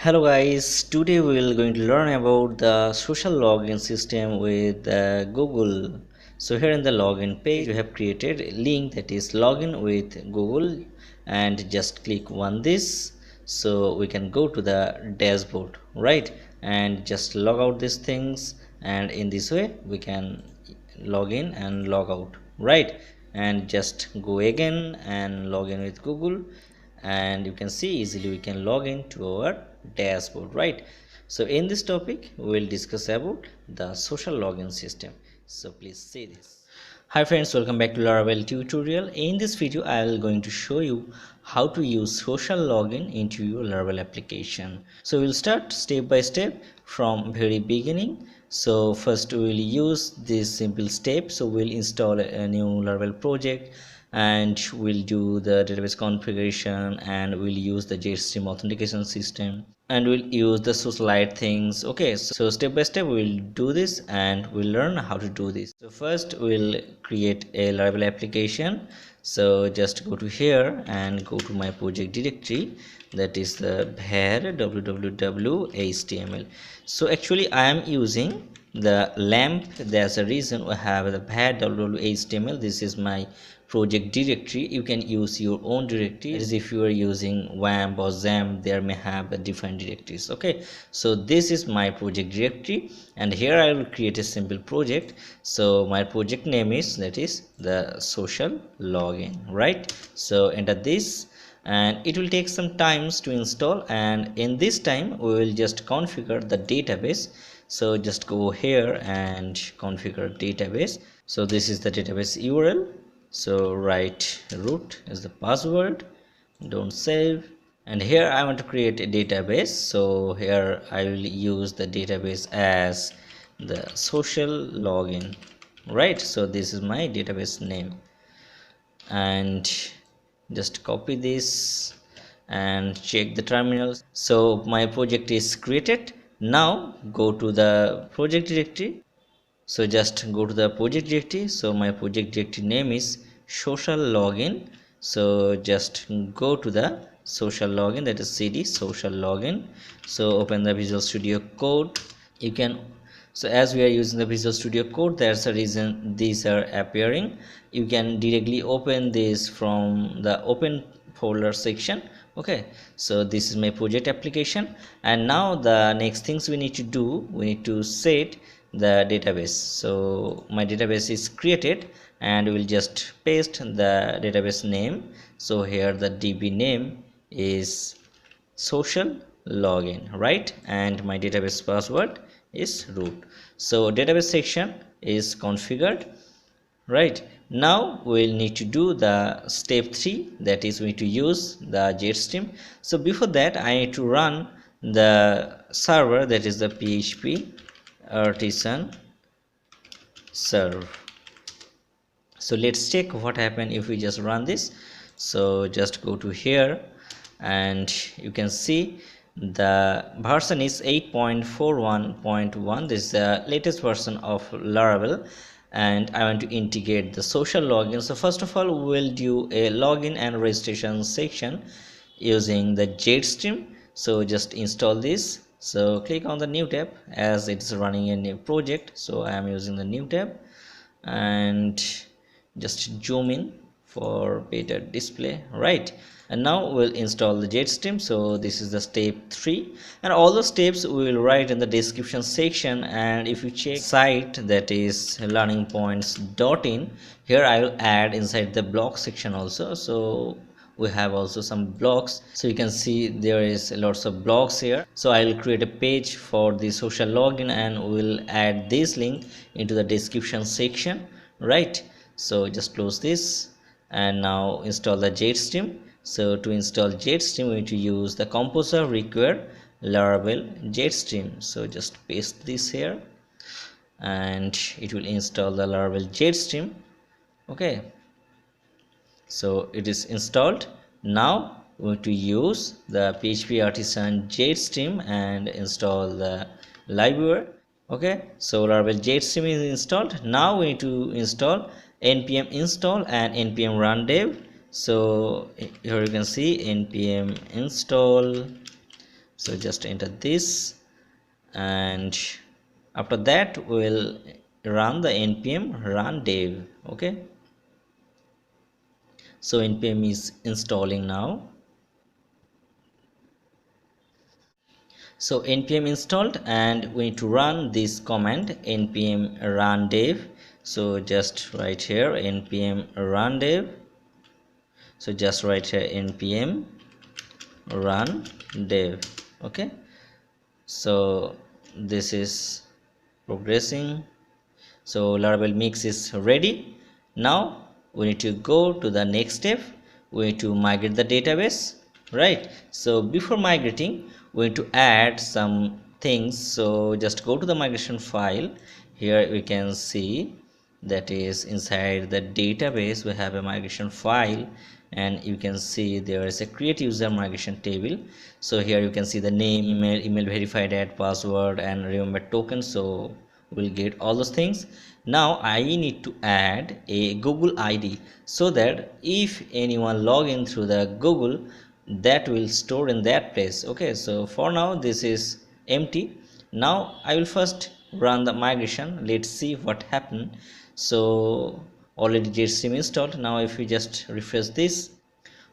Hello guys, today we will going to learn about the social login system with Google. So here in the login page we have created a link that is login with Google, and just click on this so we can go to the dashboard, right? And just log out these things, and in this way we can log in and log out, right? And just go again and log in with Google, and you can see easily we can log in to our dashboard, right? So in this topic we will discuss about the social login system. So please see this. Hi friends, welcome back to Laravel tutorial. In this video I will going to show you how to use social login into your Laravel application. So we'll start step by step from very beginning. So first we will use this simple step. So we'll install a new Laravel project, and we'll do the database configuration, and we'll use the Jetstream authentication system, and we'll use the Socialite things. Okay, so step by step we'll do this and we'll learn how to do this. So first we'll create a Laravel application. So just go to here and go to my project directory, that is the var www.html. So actually I am using the lamp. There's a reason we have the var www.html. This is my project directory. You can use your own directory, as if you are using WAMP or XAMPP, there may have a different directories. Okay, so this is my project directory, and here I will create a simple project. So my project name is, that is the social login, right? So enter this, and it will take some times to install, and in this time we will just configure the database. So just go here and configure database. So this is the database URL. So write root as the password, don't save, and here I want to create a database. So here I will use the database as the social login, right? So this is my database name, and just copy this and check the terminal. So my project is created. Now go to the project directory. So just go to the project directory. So my project directory name is social login. So just go to the social login, that is cd social login. So open the Visual Studio Code. You can, so as we are using the Visual Studio Code, that's the reason these are appearing. You can directly open this from the open folder section. Okay, so this is my project application, and now the next things we need to do, we need to set the database. So my database is created, and we'll just paste the database name. So here the DB name is social login, right? And my database password is root. So database section is configured, right? Now we'll need to do the step 3, that is we need to use the Jetstream. So before that I need to run the server, that is the PHP artisan serve. So let's check what happened if we just run this. So just go to here, and you can see the version is 8.41.1. this is the latest version of Laravel, and I want to integrate the social login. So first of all we will do a login and registration section using the Jetstream. So just install this. So click on the new tab, as it's running a new project. So I am using the new tab, and just zoom in for better display, right? And now we'll install the Jetstream. So this is the step 3, and all the steps we will write in the description section. And if you check site, that is learningpoints.in, here I will add inside the blog section also. So we have also some blogs, so you can see there is lots of blogs here. So I will create a page for the social login, and we'll add this link into the description section, right? So just close this, and now install the Jetstream. So to install Jetstream we need to use the composer require Laravel Jetstream. So just paste this here, and it will install the Laravel Jetstream. Okay, so it is installed. Now we need to use the PHP artisan Jetstream and install the library. Okay, so Laravel Jetstream is installed. Now we need to install npm install and npm run dev. So here you can see npm install So just enter this, and after that we'll run the npm run dev. Okay, so npm is installing now. So npm installed, and we need to run this command npm run dev. So just write here npm run dev. So just write here npm run dev. Okay, so this is progressing. So Laravel mix is ready. Now we need to go to the next step. We need to migrate the database, right? So before migrating, we need to add some things. So just go to the migration file. Here we can see that is inside the database we have a migration file, and you can see there is a create user migration table. So here you can see the name, email verified at password, and remember token. So we'll get all those things. Now I need to add a Google ID, so that if anyone log in through the Google, that will store in that place. Okay, so for now this is empty. Now I will first run the migration. Let's see what happened. So already Jetstream installed. Now if we just refresh this,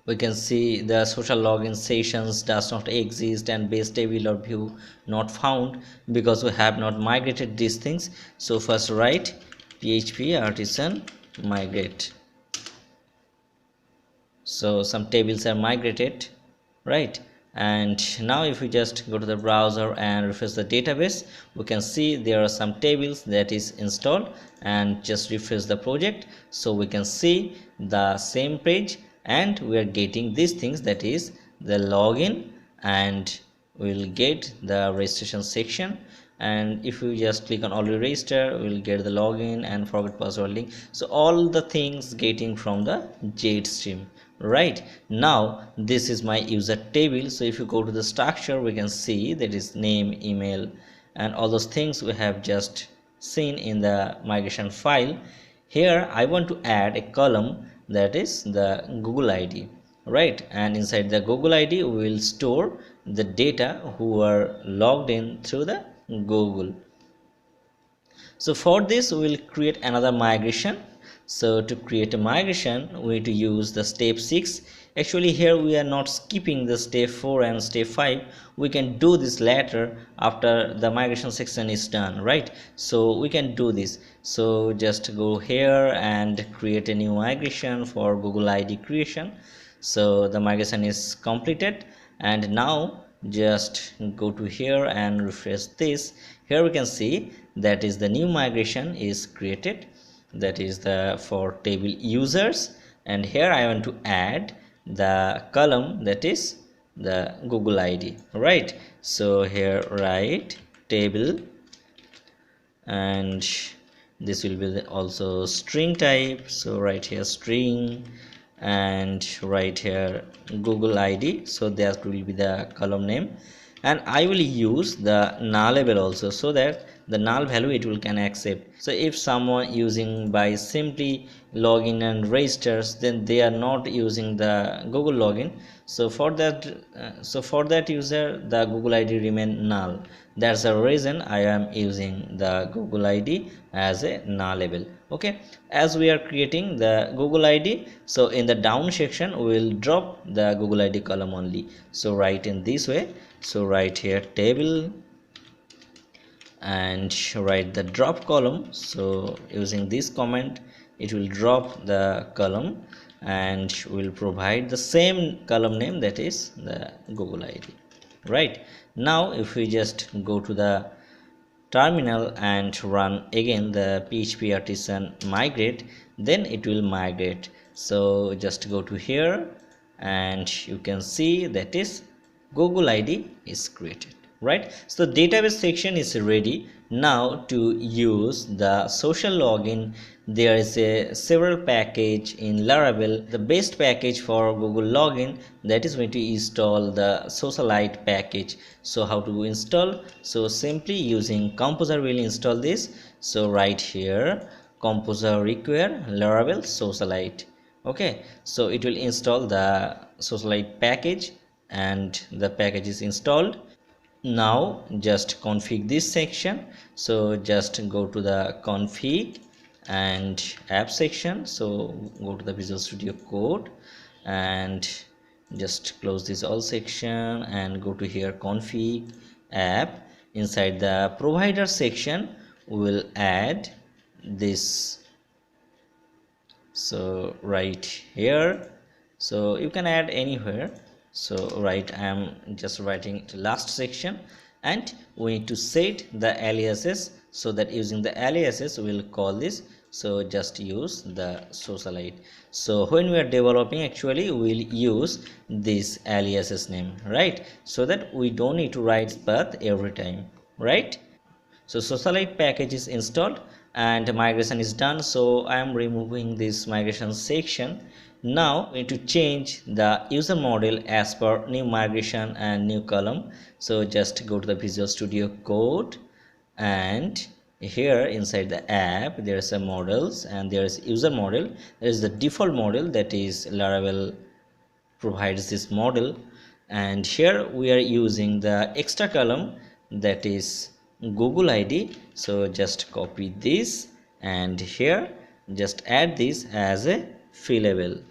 we can see the social login sessions does not exist and base table or view not found, because we have not migrated these things. So first write php artisan migrate. So some tables are migrated, right? And now if we just go to the browser and refresh the database, we can see there are some tables that is installed, and just refresh the project. So we can see the same page, and we are getting these things, that is the login, and we'll get the registration section. And if we just click on already register, we'll get the login and forget password link. So all the things getting from the Jetstream. Right, now this is my user table. So if you go to the structure, we can see that is name, email, and all those things we have just seen in the migration file. Here I want to add a column, that is the Google ID, right? And inside the Google ID we will store the data who are logged in through the Google. So for this we will create another migration. So to create a migration, we need to use the step 6. Actually here we are not skipping the step 4 and step 5. We can do this later after the migration section is done, right? So we can do this. So just go here and create a new migration for Google ID creation. So the migration is completed, and now just go to here and refresh this. Here we can see that is the new migration is created, that is the for table users. And here I want to add the column, that is the Google ID, right? So here write table, and this will be also string type. So write here string, and write here Google ID. So that will be the column name, and I will use the nullable also, so that the null value it will can accept. So if someone using by simply login and registers, then they are not using the Google login. So for that user, the Google ID remain null. That's the reason I am using the Google ID as a nullable. Okay, as we are creating the Google ID, so in the down section we will drop the Google ID column only. So write in this way. So write here table, and write the drop column. So using this command, it will drop the column, and will provide the same column name, that is the Google ID. Right, now if we just go to the terminal and run again the php artisan migrate, then it will migrate. So just go to here, and you can see that is Google ID is created, right? So the database section is ready. Now to use the social login, there is a several package in Laravel. The best package for Google login, that is going to install the Socialite package. So how to install? So simply using composer will install this. So right here composer require Laravel Socialite. Okay, so it will install the Socialite package, and the package is installed. Now just config this section. So just go to the config and app section. So go to the Visual Studio Code and just close this all section and go to here config app. Inside the provider section we will add this, so right here, so you can add anywhere. So right, I am just writing the last section, and we need to set the aliases, so that using the aliases we will call this. So just use the socialite. So when we are developing, actually we will use this aliases name, right, so that we don't need to write path every time, right. So Socialite package is installed and migration is done. So I am removing this migration section. Now we need to change the user model as per new migration and new column. So just go to the Visual Studio Code, and here inside the app there is a models and there is user model. There is the default model, that is Laravel provides this model, and here we are using the extra column, that is Google ID. So just copy this and here just add this as a fillable.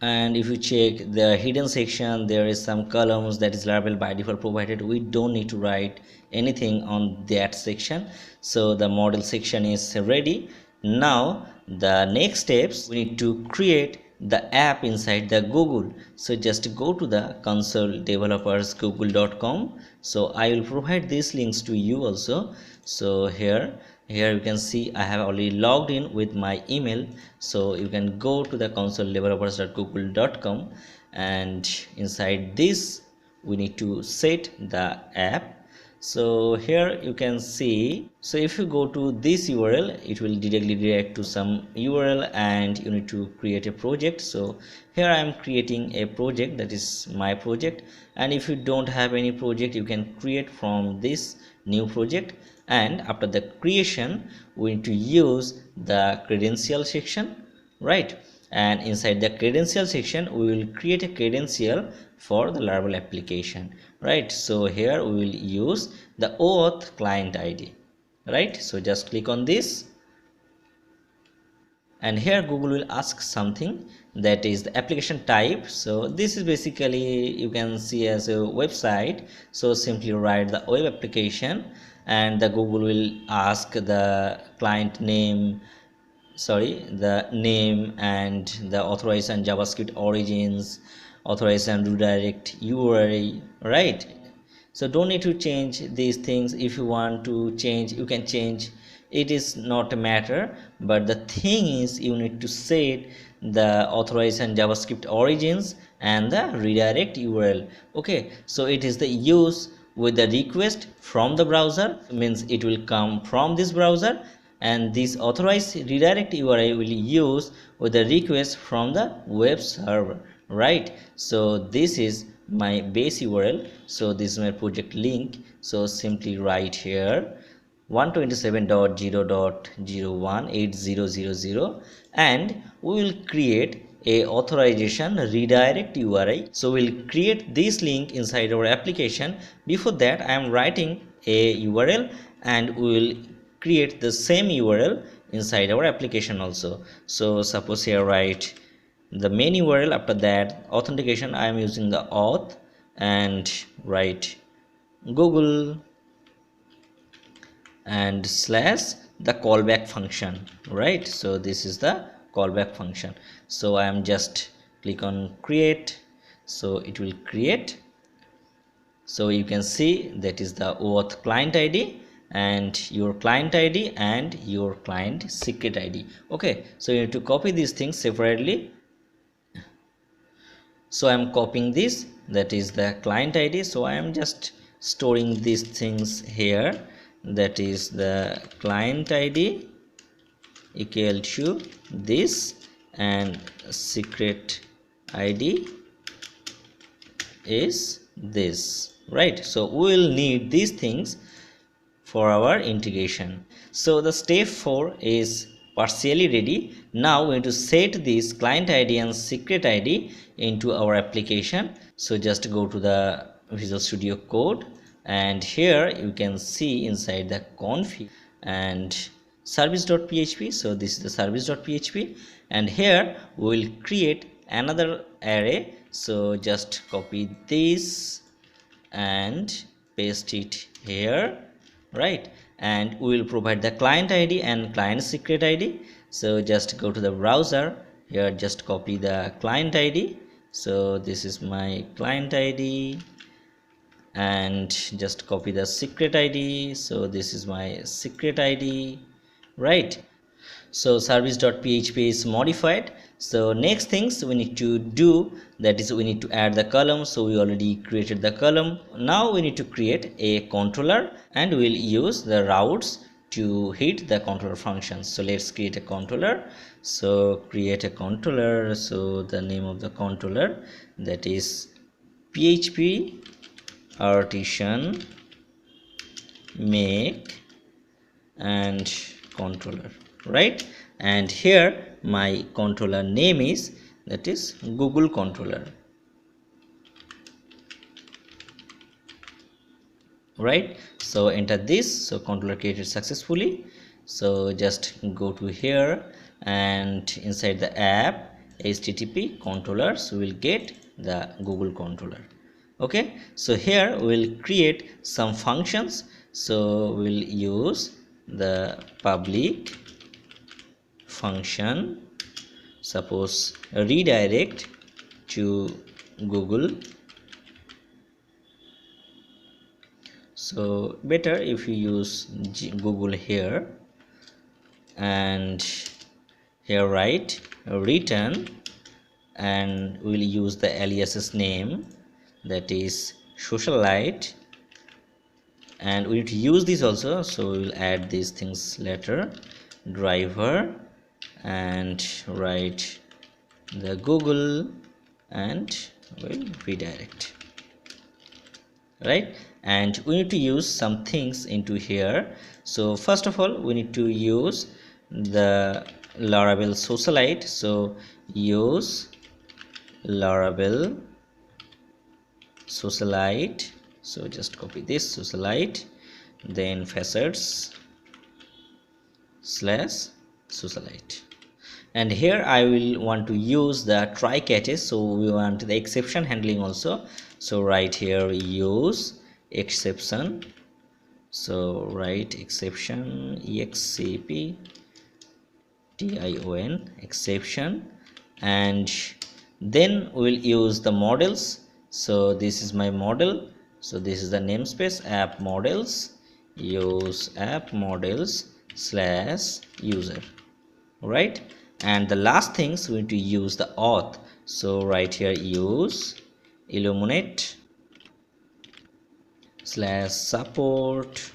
And if you check the hidden section, there is some columns that is Laravel by default provided. We don't need to write anything on that section. So the model section is ready. Now the next steps, we need to create the app inside the Google. So just go to the console developers google.com. So I will provide these links to you also. So here you can see I have already logged in with my email. So you can go to the console developers.google.com, and inside this we need to set the app. So here you can see, so if you go to this URL, it will directly direct to some URL, and you need to create a project. So here I am creating a project, that is my project, and if you don't have any project, you can create from this new project. And after the creation, we need to use the credential section, right, and inside the credential section we will create a credential for the Laravel application, right. So here we will use the OAuth client ID, right. So just click on this, and here Google will ask something, that is the application type. So this is basically, you can see as a website. So simply write the web application, and the Google will ask the client name, the name and the authorization JavaScript origins, authorization redirect URI, right. So don't need to change these things. If you want to change, you can change, it is not a matter. But the thing is, you need to set the authorization JavaScript origins and the redirect URL. Okay, so it is the use with the request from the browser, means it will come from this browser, and this authorized redirect URI will use with the request from the web server, right. So this is my base URL. So this is my project link. So simply write here 127.0.018000, and we will create a authorization redirect URI. So we'll create this link inside our application. Before that, I am writing a URL, and we will create the same URL inside our application also. So suppose here write the main URL. After that, authentication, I am using the auth, and write Google and slash the callback function, right. So this is the callback function. So I am just click on create, so it will create. So you can see that is the OAuth client ID and your client ID and your client secret ID. Okay, so you need to copy these things separately. So I am copying this, that is the client ID. So I am just storing these things here, that is the client ID equal to this, and secret ID is this, right. So we will need these things for our integration. So the step 4 is partially ready. Now we need to set this client ID and secret ID into our application. So just go to the Visual Studio Code, and here you can see inside the config and service.php. So this is the service.php, and here we will create another array. So just copy this and paste it here, right? And we will provide the client id and client secret id. So just go to the browser, here just copy the client id. So this is my client id, and just copy the secret id. So this is my secret id, right? So service.php is modified. So next things we need to do, that is we need to add the column. So we already created the column. Now we need to create a controller, and we'll use the routes to hit the controller functions. So let's create a controller. So create a controller. So the name of the controller, that is php artisan make and controller, right? And here my controller name is, that is Google controller, right? So enter this. So controller created successfully. So just go to here, and inside the app http controllers, we will get the Google controller. Okay, so here we'll create some functions. So we'll use the public function, suppose redirect to Google. So better if you use Google here, and here write return, and we'll use the aliases name, that is Socialite, and we need to use this also. So we will add these things later, driver, and write the Google, and we'll redirect, right? And we need to use some things into here. So first of all we need to use the Laravel Socialite. So use Laravel Socialite. So just copy this Socialite, then facets slash Socialite, and here I will want to use the try catches. So we want the exception handling also. So right here use exception. So write exception, exception, exception, and then we'll use the models. So this is my model. So this is the namespace app models, use app models slash user, right? And the last things we need to use the auth. So right here use illuminate slash support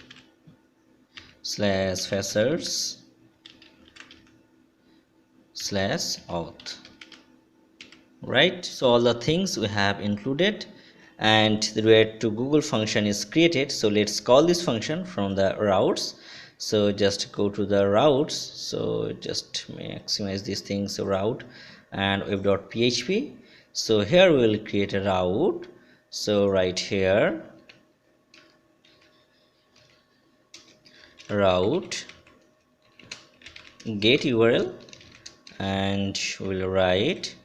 slash facets slash auth, right? So all the things we have included, and the redirect to Google function is created. So let's call this function from the routes. So just go to the routes. So just maximize these things, route and web.php. So here we will create a route. So right here route get URL, and we'll write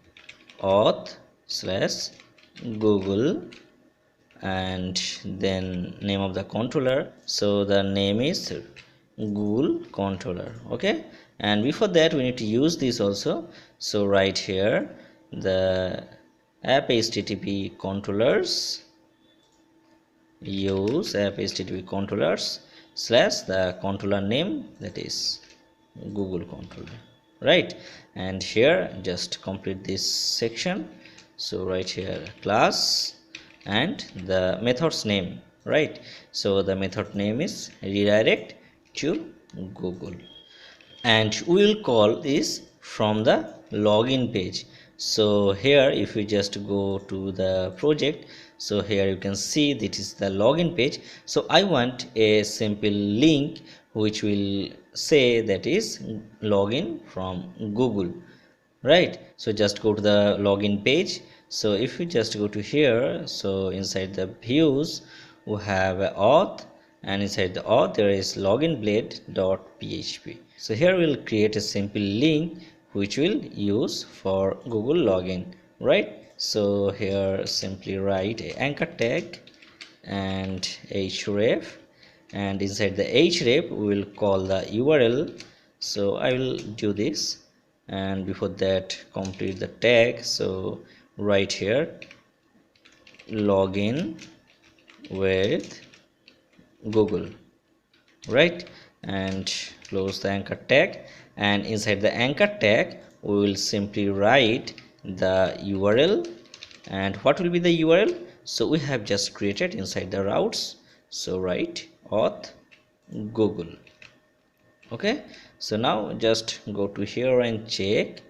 auth slash Google, and then name of the controller. So the name is Google controller. Okay, and before that we need to use this also. So right here the app http controllers, use app http controllers slash the controller name, that is Google controller, right? And here just complete this section. So right here class and the method's name, right? So the method name is redirect to Google, and we will call this from the login page. So here if you just go to the project, so here you can see this is the login page. So I want a simple link which will say that is login from Google, right? So just go to the login page. So if you just go to here, so inside the views we have a auth, and inside the auth there is loginblade.php. So here we'll create a simple link which we'll use for Google login, right? So here simply write a anchor tag and href, and inside the href we will call the URL. So I will do this, and before that complete the tag. So right here login with Google, right? And close the anchor tag, and inside the anchor tag we will simply write the URL. And what will be the URL? So we have just created inside the routes, so write auth Google. Okay, so now just go to here and check.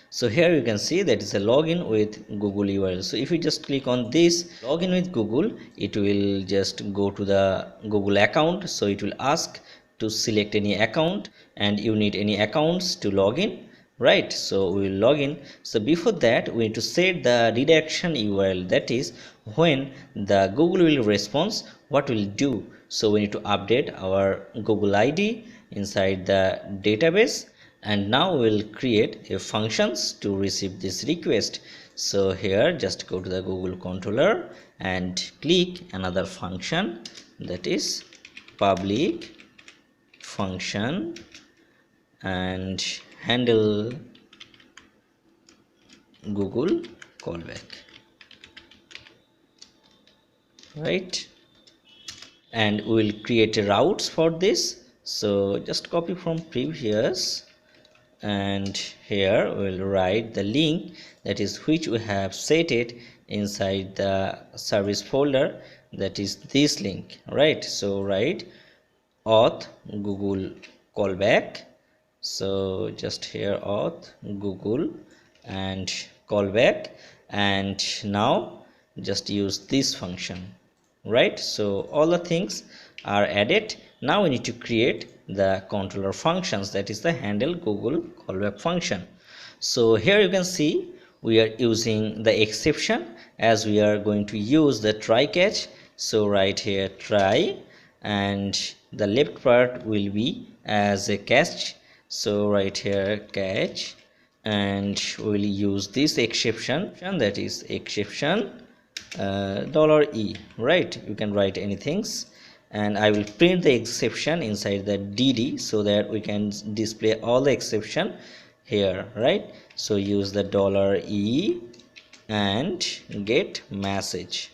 So here you can see that is a login with Google URL. So if you just click on this login with Google, it will just go to the Google account. So it will ask to select any account, and you need any accounts to log in, right? So we will log in. So before that we need to set the redirection URL, that is when the Google will respond, what will do. So we need to update our Google ID inside the database, and now we'll create a functions to receive this request. So here just go to the Google controller and click another function, that is public function, and handle Google callback, right? And we will create routes for this. So just copy from previous, and here we'll write the link, that is which we have set it inside the service folder, that is this link, right? So write auth Google callback. So just here auth Google and callback, and now just use this function, right? So all the things are added. Now we need to create the controller functions, that is the handle Google callback function. So here you can see we are using the exception, as we are going to use the try catch. So right here try, and the left part will be as a catch. So right here catch, and we will use this exception, that is exception $e, right? You can write anything, and I will print the exception inside the DD so that we can display all the exception here, right? So use the $e and get message.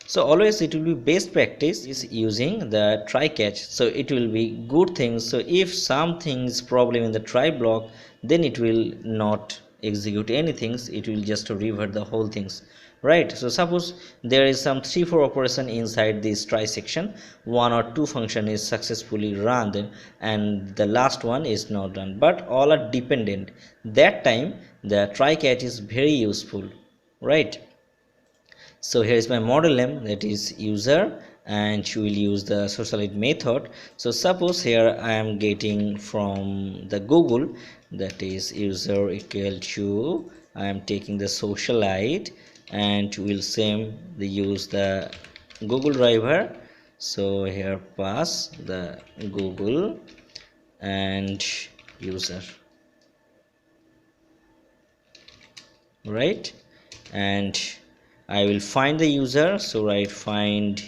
So always it will be best practice is using the try catch, so it will be good thing. So if something is problem in the try block, then it will not execute anything, it will just revert the whole things, right? So suppose there is some 3-4 operation inside this try section, 1 or 2 function is successfully run, and the last one is not done, but all are dependent. That time the try catch is very useful, right? So here is my model name, that is user, and you will use the socialite method. So suppose here I am getting from the Google, that is user equal to, I am taking the socialite, and will use the Google driver. So here pass the Google and user, right? And I will find the user. So write find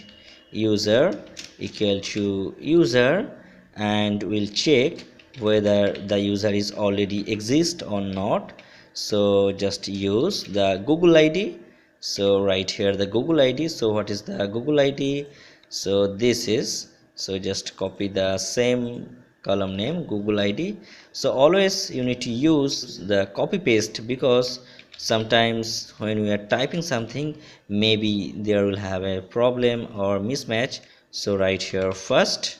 user equal to user, and we'll check whether the user is already exist or not. So just use the Google ID. So right here the Google ID. So what is the Google ID? So this is, so just copy the same column name Google ID. So always you need to use the copy paste, because sometimes when we are typing something, maybe there will have a problem or mismatch. So right here first,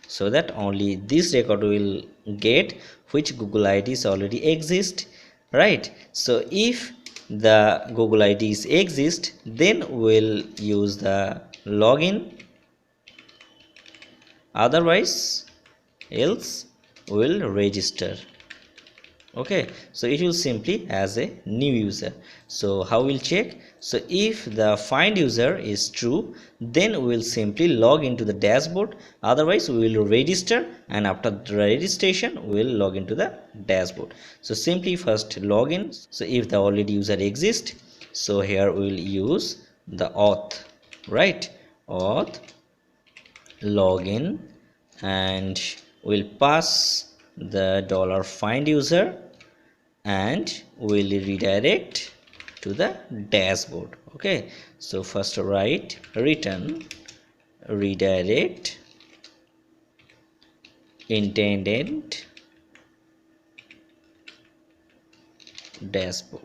so that only this record will get which Google IDs already exist, right? So if the Google IDs exist, then we'll use the login, otherwise else will register. Okay, so it will simply as a new user. So how we'll check? So if the find user is true, then we will simply log into the dashboard. Otherwise we will register, and after the registration we will log into the dashboard. So simply first login. So if the already user exists, so here we will use the auth, right? Auth login, and we'll pass the $find user, and we'll redirect to the dashboard. Okay, so first write return redirect intended dashboard,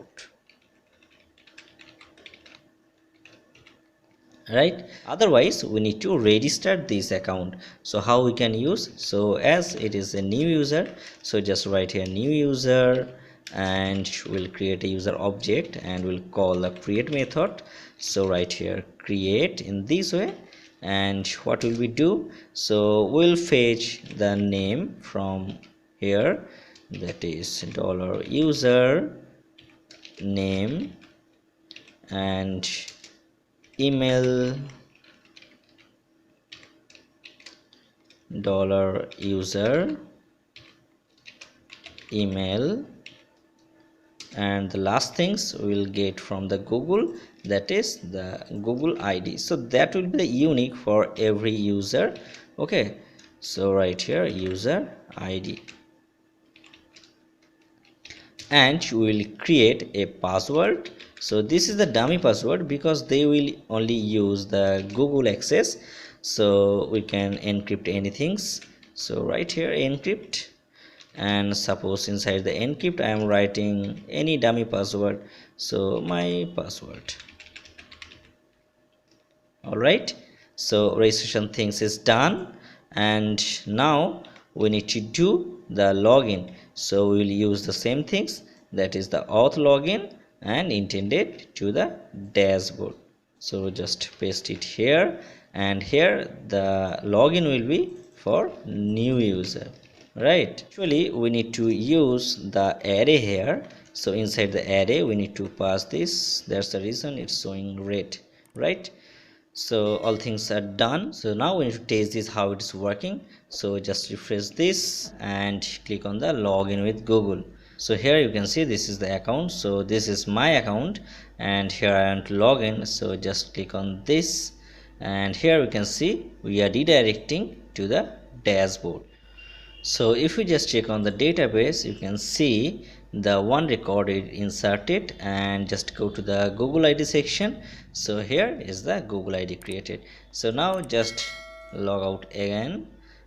right? Otherwise we need to register this account. So how we can use? So as it is a new user, so just write here new user, and we'll create a user object, and we'll call the create method. So right here create in this way, and what will we do? So we'll fetch the name from here, that is $user name, and email $user email, and the last things we will get from the Google, that is the Google ID. So that will be unique for every user. Okay, so right here user ID, and we will create a password. So this is the dummy password because they will only use the Google access, so we can encrypt anything. So right here encrypt, and suppose inside the encrypt I am writing any dummy password, so my password. All right, so registration things is done, and now we need to do the login. So we will use the same things, that is the auth login and intended to the dashboard. So just paste it here, and here the login will be for new user, right? Actually we need to use the array here. So inside the array we need to pass this, that's the reason it's showing red, right? So all things are done. So now we need to test this how it is working. So just refresh this and click on the login with Google. So here you can see this is the account. So this is my account, and here I want to log in. So just click on this, and here we can see we are redirecting to the dashboard. So if we just check on the database, you can see the one record is inserted, and just go to the Google ID section. So here is the Google ID created. So now just log out again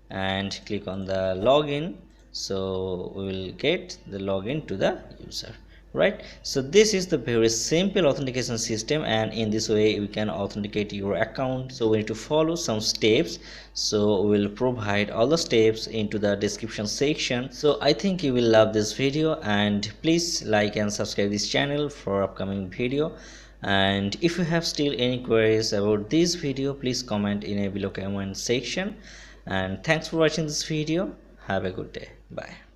and click on the login. So we will get the login to the user, right? So this is the very simple authentication system, and in this way we can authenticate your account. So we need to follow some steps, so we will provide all the steps into the description section. So I think you will love this video, and please like and subscribe this channel for upcoming video. And if you have still any queries about this video, please comment in a below comment section. And thanks for watching this video. Have a good day. Bye.